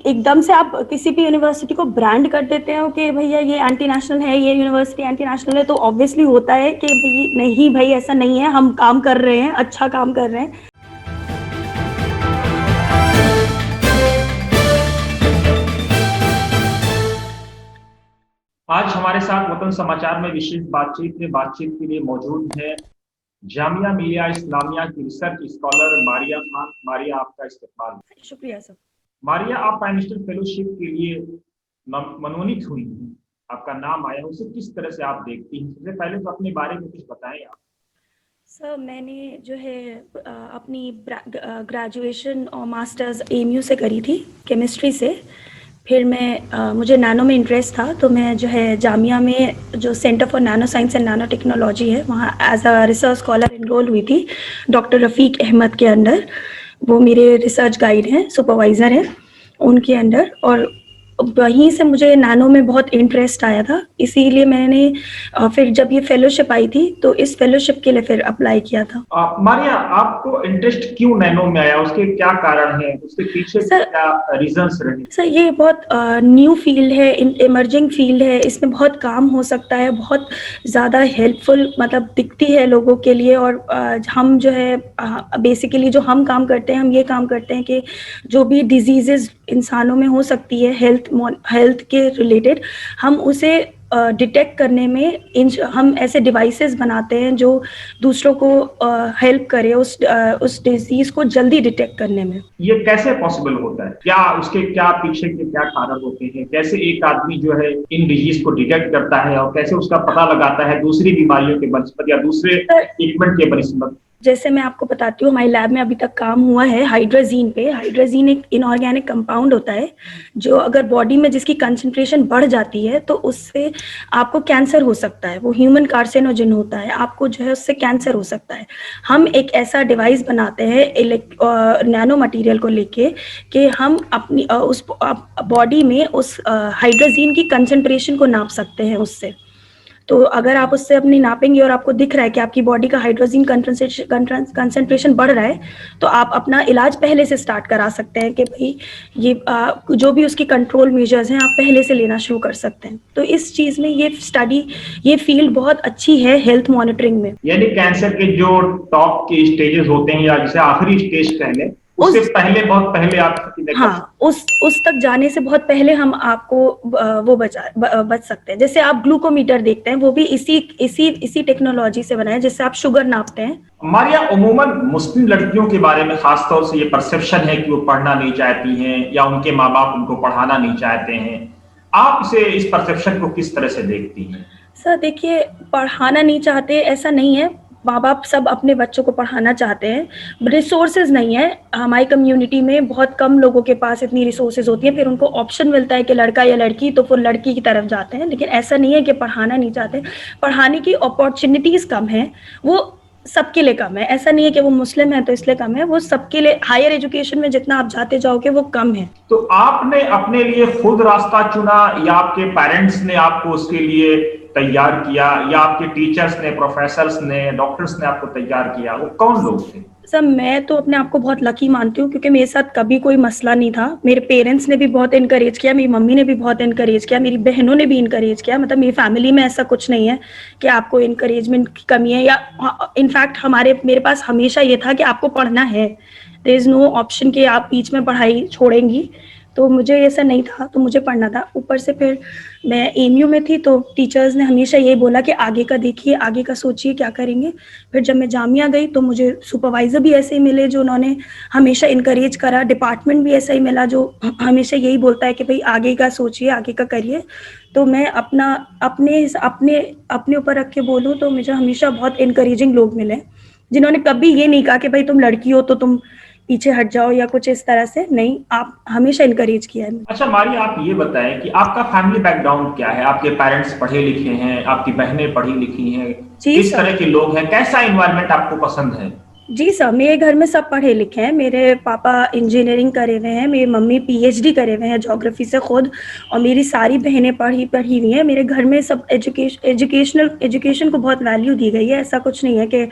एकदम से आप किसी भी यूनिवर्सिटी को ब्रांड कर देते हो कि भैया ये एंटी नेशनल है, ये यूनिवर्सिटी एंटी नेशनल है, तो ऑब्वियसली होता है कि भाई नहीं भाई ऐसा नहीं है, हम काम कर रहे हैं, अच्छा काम कर रहे हैं। आज हमारे साथ वतन समाचार में विशेष बातचीत के लिए मौजूद है जामिया मिलिया इस्लामिया की रिसर्च स्कॉलर मारिया खान। मारिया, आपका इस्तकबाल। शुक्रिया सर। मारिया, आप प्राइम मिनिस्टर फेलोशिप के लिए मनोनीत हुई हैं, आपका नाम आया, उसे किस तरह से आप देखती हैं? सबसे पहले तो अपने बारे में कुछ बताएं आप। सर मैंने जो है अपनी ग्रेजुएशन और मास्टर्स एमयू से करी थी, केमिस्ट्री से। फिर मैं मुझे नैनो में इंटरेस्ट था, तो मैं जो है जामिया में जो centre for nano science and nano technology है, वहाँ as a research scholar enrol हुई थी डॉक्टर रफ़ीक अहमद के अंडर। वो मेरे रिसर्च गाइड हैं, सुपरवाइज़र हैं उनके अंडर। और वहीं से मुझे नैनो में बहुत इंटरेस्ट आया था, इसीलिए मैंने फिर जब ये फेलोशिप आई थी तो इस फेलोशिप के लिए फिर अप्लाई किया था। मारिया, आपको इंटरेस्ट क्यों नैनो में आया? उसके क्या कारण है? उसके पीछे क्या रीजंस रहे? सर ये बहुत न्यू फील्ड है, इमर्जिंग फील्ड है, इसमें बहुत काम हो सकता है, बहुत ज़्यादा हेल्पफुल मतलब दिखती है लोगों के लिए। और हम जो है बेसिकली जो हम काम करते हैं, हम ये काम करते हैं कि जो भी डिजीज़ेज़ इंसानों में हो सकती है हेल्थ के रिलेटेड, हम उसे डिटेक्ट करने में हम ऐसे डिवाइसेस बनाते हैं जो दूसरों को हेल्प करे उस डिजीज़ को जल्दी डिटेक्ट करने में। ये कैसे पॉसिबल होता है? क्या उसके क्या पीछे के क्या कारण होते हैं? कैसे एक आदमी जो है इन डिजीज को डिटेक्ट करता है और कैसे उसका पता लगाता है दूसरी बीमारियों के बनस्पत या दूसरे ट्रीटमेंट के बनस्पत? जैसे मैं आपको बताती हूँ, हमारी लैब में अभी तक काम हुआ है हाइड्राजीन पे। हाइड्राजीन एक इनऑर्गेनिक कंपाउंड होता है जो अगर बॉडी में जिसकी कंसंट्रेशन बढ़ जाती है तो उससे आपको कैंसर हो सकता है। वो ह्यूमन कार्सिनोजन होता है, आपको जो है उससे कैंसर हो सकता है। हम एक ऐसा डिवाइस बनाते हैं नैनो मटेरियल को लेके कि हम अपनी उस बॉडी में उस हाइड्राजीन की कंसंट्रेशन को नाप सकते हैं उससे। तो अगर आप उससे अपनी नापेंगे और आपको दिख रहा है कि आपकी बॉडी का हाइड्रोजन कंसंट्रेशन बढ़ रहा है, तो आप अपना इलाज पहले से स्टार्ट करा सकते हैं कि भाई ये जो भी उसकी कंट्रोल मेजर्स हैं आप पहले से लेना शुरू कर सकते हैं। तो इस चीज़ में ये फील्ड बहुत अच्छी है हेल्थ मॉनिटरिंग में। यानी कैंसर के जो टॉप के स्टेजेस होते हैं या जिसे आखिरी स्टेज कह लें, उससे पहले बहुत पहले आप हाँ, उस तक जाने से बहुत पहले हम आपको वो बच सकते हैं। जैसे आप ग्लूकोमीटर देखते हैं, वो भी इसी टेक्नोलॉजी से बना है जिससे आप शुगर नापते हैं। मारिया, उमूमन मुस्लिम लड़कियों के बारे में खासतौर से ये परसेप्शन है कि वो पढ़ना नहीं चाहती हैं या उनके माँ बाप उनको पढ़ाना नहीं चाहते हैं। आप इस परसेप्शन को किस तरह से देखती हैं? सर देखिए, पढ़ाना नहीं चाहते ऐसा नहीं है, माँ बाप सब अपने बच्चों को पढ़ाना चाहते हैं। रिसोर्सेज नहीं है, हमारी कम्युनिटी में बहुत कम लोगों के पास इतनी रिसोर्सेज होती हैं। फिर उनको ऑप्शन मिलता है कि लड़का या लड़की, तो फिर लड़की की तरफ जाते हैं। लेकिन ऐसा नहीं है कि पढ़ाना नहीं चाहते, पढ़ाने की अपॉर्चुनिटीज़ कम है, वो सबके लिए कम है। ऐसा नहीं है कि वो मुस्लिम है तो इसलिए कम है, वो सबके लिए हायर एजुकेशन में जितना आप जाते जाओगे वो कम है। तो आपने अपने लिए खुद रास्ता चुना या आपके पेरेंट्स ने आपको उसके लिए तैयार किया या आपके टीचर्स ने, प्रोफेसर्स ने, डॉक्टर्स ने आपको तैयार किया? वो कौन लोग थे? सर मैं तो अपने आप को बहुत लकी मानती हूँ क्योंकि मेरे साथ कभी कोई मसला नहीं था। मेरे पेरेंट्स ने भी बहुत इनकरेज किया, मेरी मम्मी ने भी बहुत इनकरेज किया, मेरी बहनों ने भी इनकरेज किया। मतलब मेरी फैमिली में ऐसा कुछ नहीं है कि आपको इनकरेजमेंट की कमी है, या इनफैक्ट मेरे पास हमेशा ये था कि आपको पढ़ना है। देयर इज़ नो ऑप्शन कि आप बीच में पढ़ाई छोड़ेंगी, तो मुझे ऐसा नहीं था, तो मुझे पढ़ना था। ऊपर से फिर मैं एमयू में थी तो टीचर्स ने हमेशा यही बोला कि आगे का देखिए, आगे का सोचिए क्या करेंगे। फिर जब मैं जामिया गई तो मुझे सुपरवाइज़र भी ऐसे ही मिले जो उन्होंने हमेशा इनकरेज करा, डिपार्टमेंट भी ऐसा ही मिला जो हमेशा यही बोलता है कि भाई आगे का सोचिए, आगे का करिए। तो मैं अपने ऊपर रख के बोलूँ तो मुझे हमेशा बहुत इनकरेजिंग लोग मिले जिन्होंने कभी ये नहीं कहा कि भाई तुम लड़की हो तो तुम पीछे हट जाओ या कुछ इस तरह से नहीं, आप हमेशा इनकरेज किया है। अच्छा मारिया, आप ये बताएं कि आपका फैमिली बैकग्राउंड क्या है? आपके पेरेंट्स पढ़े लिखे हैं? आपकी बहनें पढ़ी लिखी हैं? किस तरह के लोग हैं? कैसा एनवायरनमेंट आपको पसंद है? जी सर, मेरे घर में सब पढ़े लिखे हैं। मेरे पापा इंजीनियरिंग करे हुए हैं, मेरी मम्मी पीएचडी करे हुए हैं ज्योग्राफी से खुद, और मेरी सारी बहनें पढ़ी हुई हैं। मेरे घर में सब एजुकेशन को बहुत वैल्यू दी गई है। ऐसा कुछ नहीं है कि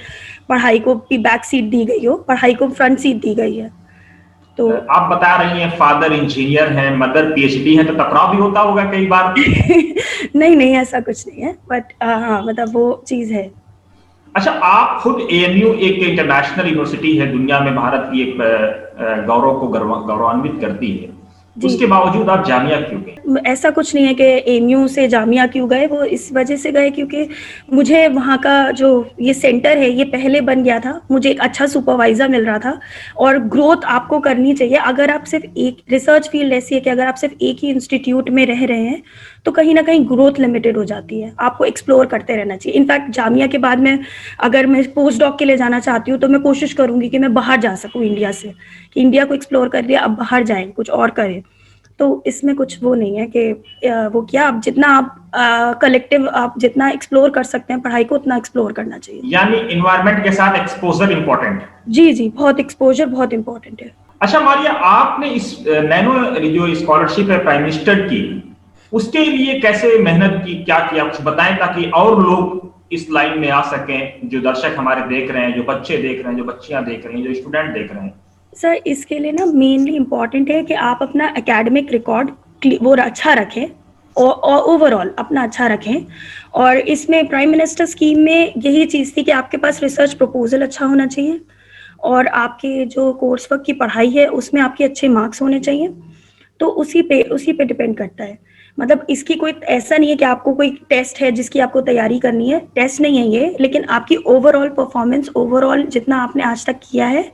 पढ़ाई को बैक सीट दी गई हो, पढ़ाई को फ्रंट सीट दी गई है। तो आप बता रही हैं फादर इंजीनियर हैं, मदर पीएचडी है, तो टकराव भी होता होगा कई बार? नहीं नहीं, ऐसा कुछ नहीं है, बट हाँ मतलब वो चीज है। अच्छा, आप खुद एएमयू एक इंटरनेशनल यूनिवर्सिटी है, दुनिया में भारत की एक गौरव को गौरवान्वित करती है, जी, उसके बावजूद आप जामिया क्यों गए? ऐसा कुछ नहीं है कि एएमयू से जामिया क्यों गए, वो इस वजह से गए क्योंकि मुझे वहाँ का जो ये सेंटर है ये पहले बन गया था, मुझे एक अच्छा सुपरवाइजर मिल रहा था, और ग्रोथ आपको करनी चाहिए। अगर आप सिर्फ एक रिसर्च फील्ड ऐसी है कि अगर आप सिर्फ एक ही इंस्टीट्यूट में रह रहे हैं तो कहीं ना कहीं ग्रोथ लिमिटेड हो जाती है, आपको एक्सप्लोर करते रहना चाहिए। इनफैक्ट जामिया के बाद में अगर मैं पोस्ट डॉक के लिए जाना चाहती हूँ तो मैं कोशिश करूंगी कि मैं बाहर जा सकूँ इंडिया से, कि इंडिया को एक्सप्लोर कर लिया, अब बाहर जाएं, कुछ और करें। तो इसमें कुछ वो नहीं है कि वो क्या, आप जितना आप कलेक्टिव आप जितना एक्सप्लोर कर सकते हैं पढ़ाई को, उतना एक्सप्लोर करना चाहिए। यानी इन्वायरमेंट के साथ एक्सपोजर इंपॉर्टेंट है। जी जी, बहुत एक्सपोजर बहुत इंपॉर्टेंट है। अच्छा मारिया, आपने इस नैनो जो स्कॉलरशिप है प्राइम मिनिस्टर की, उसके लिए कैसे मेहनत की, क्या किया, कुछ बताएं ताकि और लोग इस लाइन में आ सकें, जो दर्शक हमारे देख रहे हैं, जो बच्चे देख रहे हैं, जो बच्चियां देख रही हैं, जो स्टूडेंट देख रहे हैं। सर इसके लिए ना मेनली इम्पॉर्टेंट है कि आप अपना एकेडमिक रिकॉर्ड वो अच्छा रखें, और ओवरऑल अपना अच्छा रखें। और इसमें प्राइम मिनिस्टर स्कीम में यही चीज़ थी कि आपके पास रिसर्च प्रपोजल अच्छा होना चाहिए, और आपके जो कोर्स वर्क की पढ़ाई है उसमें आपके अच्छे मार्क्स होने चाहिए। तो उसी पे डिपेंड करता है। मतलब इसकी कोई ऐसा नहीं है कि आपको कोई टेस्ट है जिसकी आपको तैयारी करनी है, टेस्ट नहीं है ये, लेकिन आपकी ओवरऑल परफॉर्मेंस, ओवरऑल जितना आपने आज तक किया है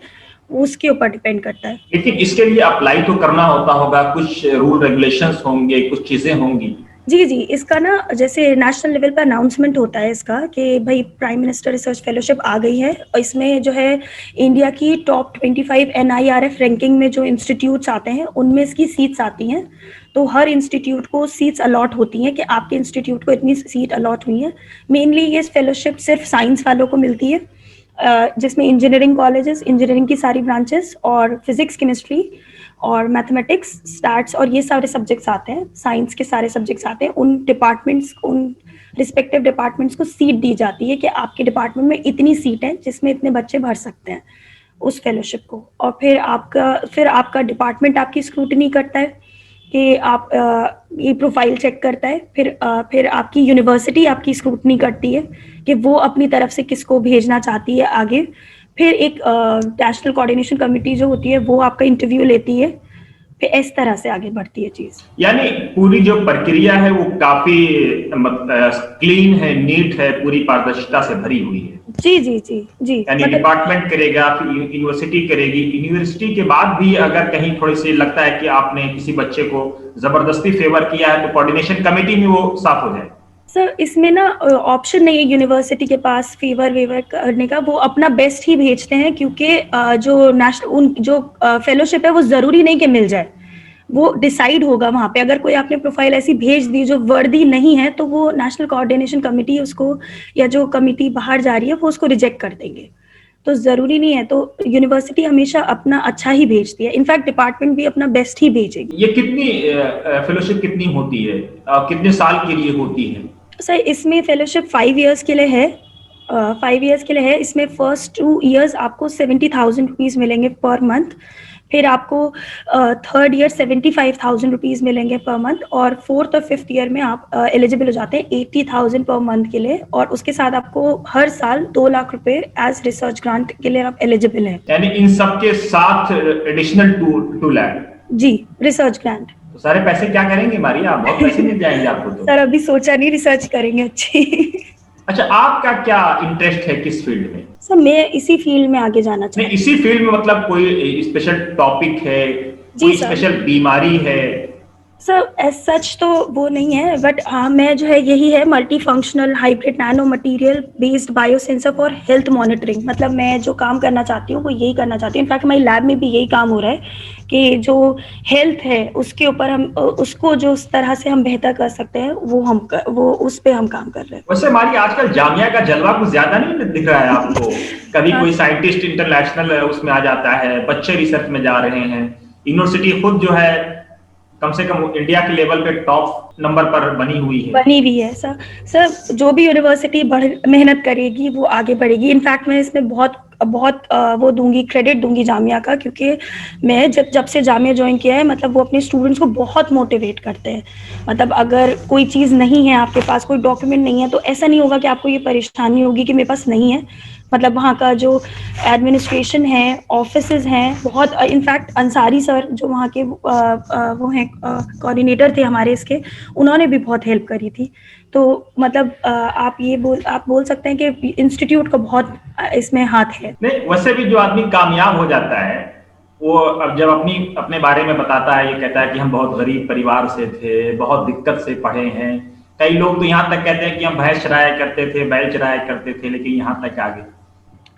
उसके ऊपर डिपेंड करता है। लेकिन इसके लिए अप्लाई तो करना होता होगा, कुछ रूल रेगुलेशंस होंगे, कुछ चीजें होंगी। जी जी, इसका ना जैसे नेशनल लेवल पर अनाउंसमेंट होता है इसका कि भाई प्राइम मिनिस्टर रिसर्च फेलोशिप आ गई है, और इसमें जो है इंडिया की टॉप 25 NIRF रैंकिंग में जो इंस्टीट्यूट्स आते हैं उनमें इसकी सीट्स आती हैं। तो हर इंस्टीट्यूट को सीट्स अलॉट होती हैं कि आपके इंस्टीट्यूट को इतनी सीट अलॉट हुई है। मेनली ये फेलोशिप सिर्फ साइंस वालों को मिलती है, जिसमें इंजीनियरिंग कॉलेजेस, इंजीनियरिंग की सारी ब्रांचेस, और फिजिक्स, केमिस्ट्री और मैथमेटिक्स, स्टैट्स और ये सारे सब्जेक्ट्स आते हैं, साइंस के सारे सब्जेक्ट्स आते हैं। उन डिपार्टमेंट्स, उन रिस्पेक्टिव डिपार्टमेंट्स को सीट दी जाती है कि आपके डिपार्टमेंट में इतनी सीट है जिसमें इतने बच्चे भर सकते हैं उस फेलोशिप को। और फिर आपका डिपार्टमेंट आपकी स्क्रूटनी करता है कि आप ये प्रोफाइल चेक करता है। फिर आपकी यूनिवर्सिटी आपकी स्क्रूटनी करती है कि वो अपनी तरफ से किसको भेजना चाहती है आगे। फिर एक नेशनल कोऑर्डिनेशन कमेटी जो होती है वो आपका इंटरव्यू लेती है, फिर इस तरह से आगे बढ़ती है चीज। यानी पूरी जो प्रक्रिया है वो काफी क्लीन है, नीट है, पूरी पारदर्शिता से भरी हुई है। जी जी जी जी, यानी डिपार्टमेंट करेगा, फिर यूनिवर्सिटी करेगी, यूनिवर्सिटी के बाद भी अगर कहीं थोड़ी सी लगता है कि आपने किसी बच्चे को जबरदस्ती फेवर किया है तो कोऑर्डिनेशन कमेटी में वो साफ हो जाए। सर इसमें ना ऑप्शन नहीं है यूनिवर्सिटी के पास फेवर वेवर करने का, वो अपना बेस्ट ही भेजते हैं, क्योंकि जो नेशनल जो फेलोशिप है वो जरूरी नहीं कि मिल जाए, वो डिसाइड होगा वहाँ पे। अगर कोई आपने प्रोफाइल ऐसी भेज दी जो वर्दी नहीं है तो वो नेशनल कोऑर्डिनेशन कमेटी उसको, या जो कमेटी बाहर जा रही है वो उसको रिजेक्ट कर देंगे। तो जरूरी नहीं है, तो यूनिवर्सिटी हमेशा अपना अच्छा ही भेजती है, इनफैक्ट डिपार्टमेंट भी अपना बेस्ट ही भेजेगी। ये कितनी फेलोशिप कितनी होती है, कितने साल के लिए होती है? सर इसमें फेलोशिप 5 इयर्स के लिए है, 5 इयर्स के लिए है। इसमें फर्स्ट 2 इयर्स आपको 70,000 रुपीज़ मिलेंगे पर मंथ, फिर आपको थर्ड ईयर 75,000 रुपीज़ मिलेंगे पर मंथ, और फोर्थ और फिफ्थ ईयर में आप एलिजिबल हो जाते हैं 80,000 पर मंथ के लिए, और उसके साथ आपको हर साल 2 लाख रुपए एज रिसर्च ग्रांट के लिए आप एलिजिबल हैं। यानी इन सब के साथ एडिशनल 2 लाख? जी, रिसर्च ग्रांट। तो सारे पैसे क्या करेंगे मारिया, बहुत पैसे मिल जाएंगे आपको तो। सर अभी सोचा नहीं, रिसर्च करेंगे अच्छी। अच्छा, आपका क्या इंटरेस्ट है, किस फील्ड में? सर मैं इसी फील्ड में आगे जाना चाहती हूँ। इसी फील्ड में मतलब कोई स्पेशल टॉपिक है, कोई स्पेशल बीमारी है? सर एज सच तो वो नहीं है, बट हाँ मैं जो है यही है multi functional hybrid nano material based biosensor for health monitoring. मतलब मैं जो काम करना चाहती हूँ वो यही करना चाहती हूँ। इनफैक्ट हमारी लैब में भी यही काम हो रहा है कि जो हेल्थ है उसके ऊपर हम उसको जो उस तरह से हम बेहतर कर सकते हैं वो उस पर हम काम कर रहे हैं। वैसे हमारी आजकल जामिया का जलवा कुछ ज्यादा नहीं दिख रहा है आपको? कभी कोई साइंटिस्ट इंटरनेशनल उसमें आ जाता है, बच्चे रिसर्च में जा रहे हैं, यूनिवर्सिटी खुद जो है कम से कम इंडिया के लेवल पे टॉप नंबर पर बनी हुई है। बनी हुई है सर। सर जो भी यूनिवर्सिटी मेहनत करेगी वो आगे बढ़ेगी। इनफैक्ट मैं इसमें बहुत बहुत वो दूंगी, क्रेडिट दूंगी जामिया का, क्योंकि मैं जब से जामिया ज्वाइन किया है, मतलब वो अपने स्टूडेंट्स को बहुत मोटिवेट करते हैं। मतलब अगर कोई चीज़ नहीं है आपके पास, कोई डॉक्यूमेंट नहीं है, तो ऐसा नहीं होगा कि आपको ये परेशानी होगी कि मेरे पास नहीं है। मतलब वहाँ का जो एडमिनिस्ट्रेशन है, ऑफिसेज हैं, बहुत इनफैक्ट अंसारी सर जो वहाँ के वो हैं कोऑर्डिनेटर थे हमारे इसके, उन्होंने भी बहुत हेल्प करी थी। तो मतलब आप बोल सकते हैं कि इंस्टीट्यूट का बहुत इसमें हाथ है। नहीं, वैसे भी जो आदमी कामयाब हो जाता है, वो अब जब अपने बारे में बताता है, ये कहता है कि हम बहुत गरीब परिवार से थे, बहुत दिक्कत से पढ़े हैं। कई लोग तो यहाँ तक कहते हैं कि हम भैंस चराया करते थे, बैल चराया करते थे, लेकिन यहाँ तक आ गए।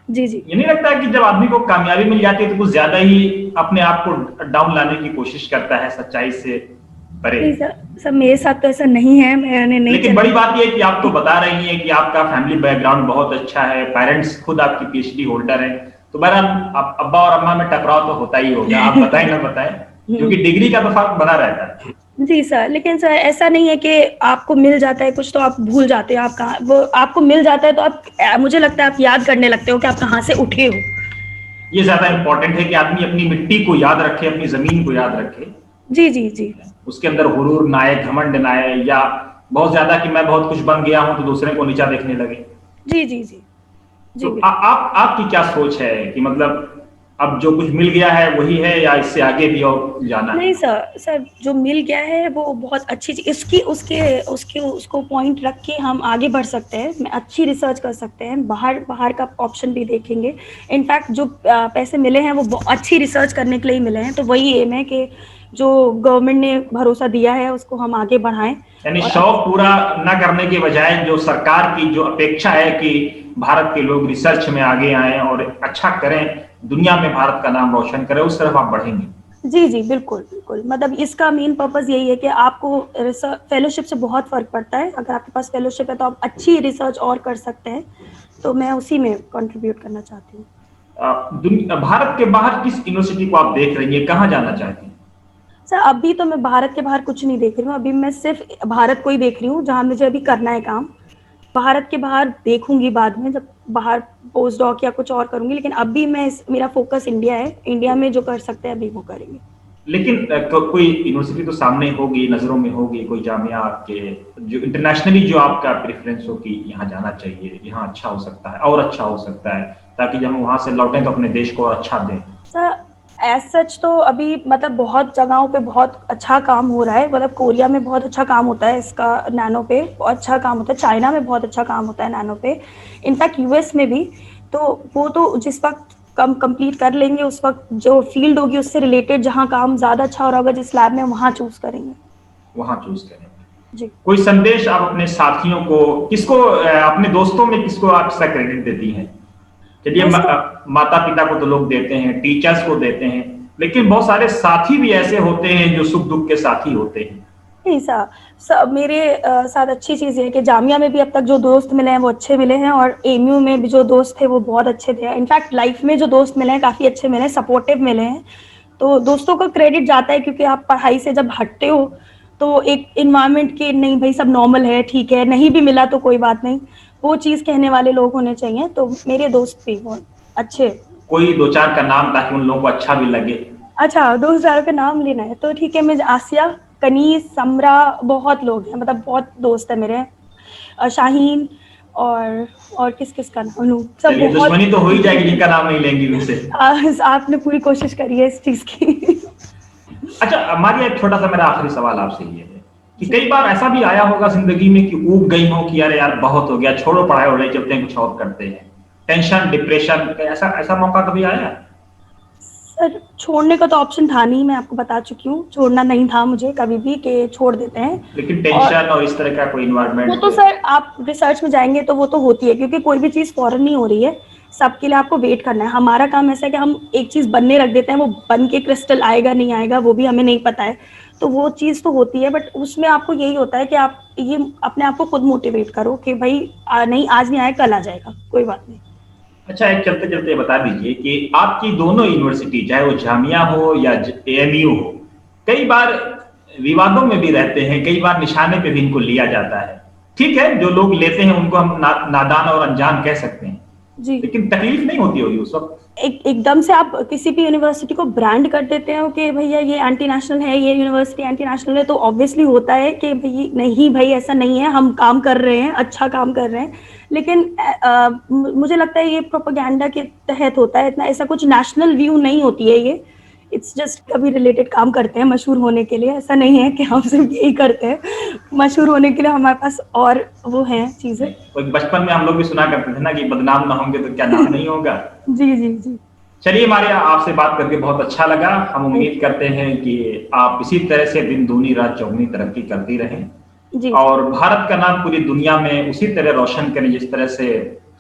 जी जी। ये नहीं लगता है कि जब आदमी को कामयाबी मिल जाती है तो कुछ ज्यादा ही अपने आप को डाउन लाने की कोशिश करता है, सच्चाई से परे? नहीं सर, सर मेरे साथ तो ऐसा नहीं है, मैंने नहीं। लेकिन बड़ी बात यह है कि आप तो बता रही हैं कि आपका फैमिली बैकग्राउंड बहुत अच्छा है, पेरेंट्स खुद आपकी पीएचडी होल्डर हैं, तो बहरहाल अब्बा और अम्मा में टकराव तो होता ही होगा, आप बताएं ना बताएं, क्योंकि डिग्री का तो फर्क बना रहता है। जी सर, लेकिन सर ऐसा नहीं है कि आपको मिल जाता है कुछ तो आप भूल जाते हो आप कहाँ, वो आपको मिल जाता है तो आप, मुझे लगता है आप याद करने लगते हो कि आप कहाँ से उठे हो। ये ज्यादा इंपॉर्टेंट है कि आदमी अपनी मिट्टी को याद रखे, अपनी जमीन को याद रखे। जी जी जी। उसके अंदर हुरूर ना आए, घमंड ना आए, या बहुत ज्यादा कि मैं बहुत कुछ बन गया हूं तो दूसरे को नीचा देखने लगे। जी जी जी जी। तो आपकी क्या सोच है कि मतलब अब जो कुछ मिल गया है वही है, या इससे आगे भी और जाना है? नहीं सर, सर जो मिल गया है वो बहुत अच्छी चीज, इसकी उसके उसके उसको पॉइंट रख के हम आगे बढ़ सकते हैं, मैं अच्छी रिसर्च कर सकते हैं, बाहर बाहर का ऑप्शन भी देखेंगे। इनफैक्ट जो पैसे मिले हैं वो अच्छी रिसर्च करने के लिए ही मिले हैं, तो वही एम है कि जो गवर्नमेंट ने भरोसा दिया है उसको हम आगे बढ़ाएं। यानी शौक पूरा न करने के बजाय जो सरकार की जो अपेक्षा है कि भारत के लोग रिसर्च में आगे आए और अच्छा करें, दुनिया में भारत का नाम रोशन करें, उस तरफ आप बढ़ेंगे? जी जी बिल्कुल बिल्कुल। मतलब इसका मेन पर्पस यही है कि आपको फेलोशिप से बहुत फर्क पड़ता है। अगर आपके पास फेलोशिप है तो आप अच्छी रिसर्च और कर सकते हैं, तो मैं उसी में कंट्रीब्यूट करना चाहती हूँ। भारत के बाहर किस यूनिवर्सिटी को आप देख रही हैं, कहाँ जाना चाहती हैं? सर अभी तो मैं भारत के बाहर कुछ नहीं देख रही हूँ, अभी मैं सिर्फ भारत को ही देख रही हूँ जहाँ मुझे अभी करना है काम। भारत के बाहर देखूंगी बाद में, जब बाहर पोस्ट डॉक या कुछ और करूंगी, लेकिन अभी मेरा फोकस इंडिया है। इंडिया में जो कर सकते हैं अभी वो करेंगे। लेकिन कोई यूनिवर्सिटी तो सामने होगी, नजरों में होगी, कोई जामिया आपके जो इंटरनेशनली जो आपका प्रेफरेंस हो कि यहाँ जाना चाहिए, यहाँ अच्छा हो सकता है और अच्छा हो सकता है, ताकि जब हम वहां से लौटें तो अपने देश को और अच्छा दें? सर एज सच तो अभी मतलब बहुत जगहों पे बहुत अच्छा काम हो रहा है। मतलब कोरिया में बहुत अच्छा काम होता है इसका, नैनो पे बहुत अच्छा काम होता है, चाइना में बहुत अच्छा काम होता है नैनो पे, इनफैक्ट यूएस में भी। तो वो तो जिस वक्त कंप्लीट कर लेंगे उस वक्त जो फील्ड होगी उससे रिलेटेड जहाँ काम ज़्यादा अच्छा हो रहा होगा जिस लैब में, वहाँ चूज करेंगे। वहां चूज करेंगे। जी। कोई संदेश आप अपने साथियों को, किसको, अपने दोस्तों में किसको आप इसका क्रेडिट देती हैं? चलिए, माता पिता को तो लोग देते हैं, टीचर्स को देते हैं, लेकिन बहुत सारे साथी भी ऐसे होते हैं जो सुख दुख के साथी होते हैं। नहीं सर, मेरे साथ अच्छी चीज़ ये है कि जामिया में भी अब तक जो दोस्त मिले हैं वो अच्छे मिले हैं, और एमयू में भी जो दोस्त थे वो बहुत अच्छे थे। इनफैक्ट लाइफ में जो दोस्त मिले हैं काफ़ी अच्छे मिले हैं, सपोर्टिव मिले हैं। तो दोस्तों को क्रेडिट जाता है, क्योंकि आप पढ़ाई से जब हटते हो तो एक इन्वायरमेंट के, नहीं भाई सब नॉर्मल है, ठीक है, नहीं भी मिला तो कोई बात नहीं, वो चीज़ कहने वाले लोग होने चाहिए। तो मेरे दोस्त भी बहुत अच्छे। कोई दो चार का नाम, ताकि उन लोगों को अच्छा भी लगे। अच्छा, दोस्त यारों का नाम लेना है तो ठीक है, मैं आसिया, कनीज, समरा, बहुत लोग हैं, मतलब बहुत दोस्त है मेरे। शाहीन और किस किस का नाम लूं, सब चलिए, बहुत। दुश्मनी तो हो ही जाएगी जिनका नाम नहीं लेंगी उनसे। आपने पूरी कोशिश करी है इस चीज की। अच्छा, हमारी एक छोटा सा मेरा आखिरी सवाल आपसे ये है कि कई बार ऐसा भी आया होगा जिंदगी में कि ऊब गई हो कि अरे यार बहुत हो गया, छोड़ो पढ़ाई वढ़ाई, चलते हैं कुछ और करते हैं, टेंशन, डिप्रेशन, ऐसा ऐसा मौका कभी आया? सर छोड़ने का तो ऑप्शन था नहीं, मैं आपको बता चुकी हूँ, छोड़ना नहीं था मुझे कभी भी कि छोड़ देते हैं। लेकिन टेंशन और इस तरह का कोई वो इन्वायरमेंट? तो सर आप रिसर्च में जाएंगे तो वो तो होती है, क्योंकि कोई भी चीज़ फौरन नहीं हो रही है, सबके लिए आपको वेट करना है। हमारा काम ऐसा है कि हम एक चीज़ बनने रख देते हैं, वो बन के क्रिस्टल आएगा नहीं आएगा वो भी हमें नहीं पता है, तो वो चीज़ तो होती है। बट उसमें आपको यही होता है कि आप ये अपने आप को खुद मोटिवेट करो कि भाई नहीं, आज नहीं आया कल आ जाएगा, कोई बात नहीं। अच्छा, एक चलते चलते बता दीजिए कि आपकी दोनों यूनिवर्सिटी, चाहे वो जामिया हो या एएमयू हो, कई बार विवादों में भी रहते हैं, कई बार निशाने पे भी इनको लिया जाता है। ठीक है, जो लोग लेते हैं उनको हम नादान और अनजान कह सकते हैं, जी। लेकिन तकलीफ नहीं होती होगी उस वक्त। एकदम से आप किसी भी यूनिवर्सिटी को ब्रांड कर देते हो कि भैया ये एंटी नेशनल है, ये यूनिवर्सिटी एंटी नेशनल है, तो ऑब्वियसली होता है कि भाई नहीं भाई ऐसा नहीं है, हम काम कर रहे हैं, अच्छा काम कर रहे हैं। लेकिन मुझे लगता है ये प्रोपेगेंडा के तहत होता है, इतना ऐसा कुछ नेशनल व्यू नहीं होती है ये। इट्स जस्ट कभी रिलेटेड काम करते हैं मशहूर होने के लिए, ऐसा नहीं है कि हम सिर्फ यही करते हैं। मशहूर होने के लिए हमारे पास और वो हैं चीजें। बचपन में हम लोग भी सुना करते थे ना कि बदनाम ना होंगे तो क्या नाम नहीं होगा। जी जी जी। चलिए मारिया, आपसे बात करके बहुत अच्छा लगा। हम उम्मीद करते हैं कि आप इसी तरह से दिन दूनी रात चौगुनी तरक्की करती रहें जी। और भारत का नाम पूरी दुनिया में उसी तरह रोशन करें जिस तरह से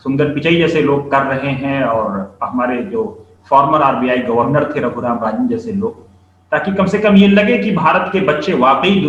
सुंदर पिचई जैसे लोग कर रहे हैं, और हमारे जो फॉर्मर आरबीआई गवर्नर थे रघुराम राजन जैसे लोग, ताकि कम से कम ये लगे कि भारत के बच्चे वाकई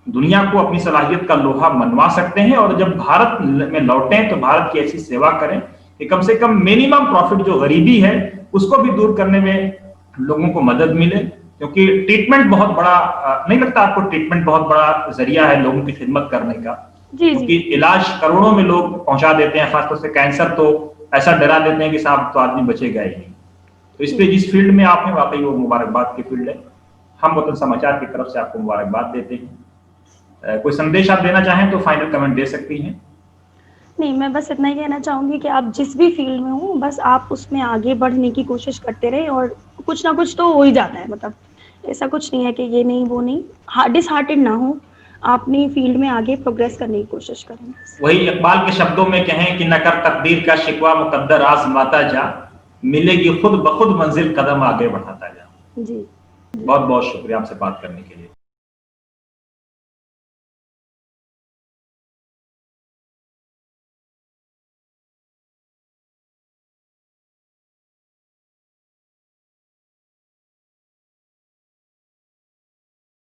दुनिया को अपनी सलाहियत का लोहा मनवा सकते हैं, और जब भारत में लौटें तो भारत की ऐसी सेवा करें कि कम से कम मिनिमम प्रॉफिट जो गरीबी है उसको भी दूर करने में लोगों को मदद मिले। क्योंकि ट्रीटमेंट बहुत बड़ा, नहीं लगता आपको ट्रीटमेंट बहुत बड़ा जरिया है लोगों की खिदमत करने का? क्योंकि इलाज करोड़ों में लोग पहुंचा देते हैं, खासतौर से कैंसर तो ऐसा डरा देते हैं कि साहब तो आदमी बचेगा ही नहीं। तो इस पे जिस फील्ड में आप हैं वाकई वो मुबारकबाद की फील्ड है। हम वतन समाचार की तरफ से आपको मुबारकबाद देते हैं। कोई संदेश आप देना चाहें तो फाइनल कमेंट दे सकती हैं। नहीं, मैं बस इतना ही कहना चाहूंगी कि आप जिस भी फील्ड में हो बस आप उसमें आगे बढ़ने की कोशिश करते रहे, और कुछ ना कुछ तो हो ही जाता है। मतलब ऐसा कुछ नहीं है कि ये नहीं वो नहीं, डिसहार्टेड ना हो, आप अपनी फील्ड में आगे प्रोग्रेस करने की कोशिश करें। वही इकबाल के शब्दों में कहें कि न कर तकदीर का शिकवा, मुकद्दर आजमाता जा, मिलेगी खुद बखुद मंजिल, कदम आगे बढ़ाता जा। जी, बहुत बहुत शुक्रिया आपसे बात करने के लिए।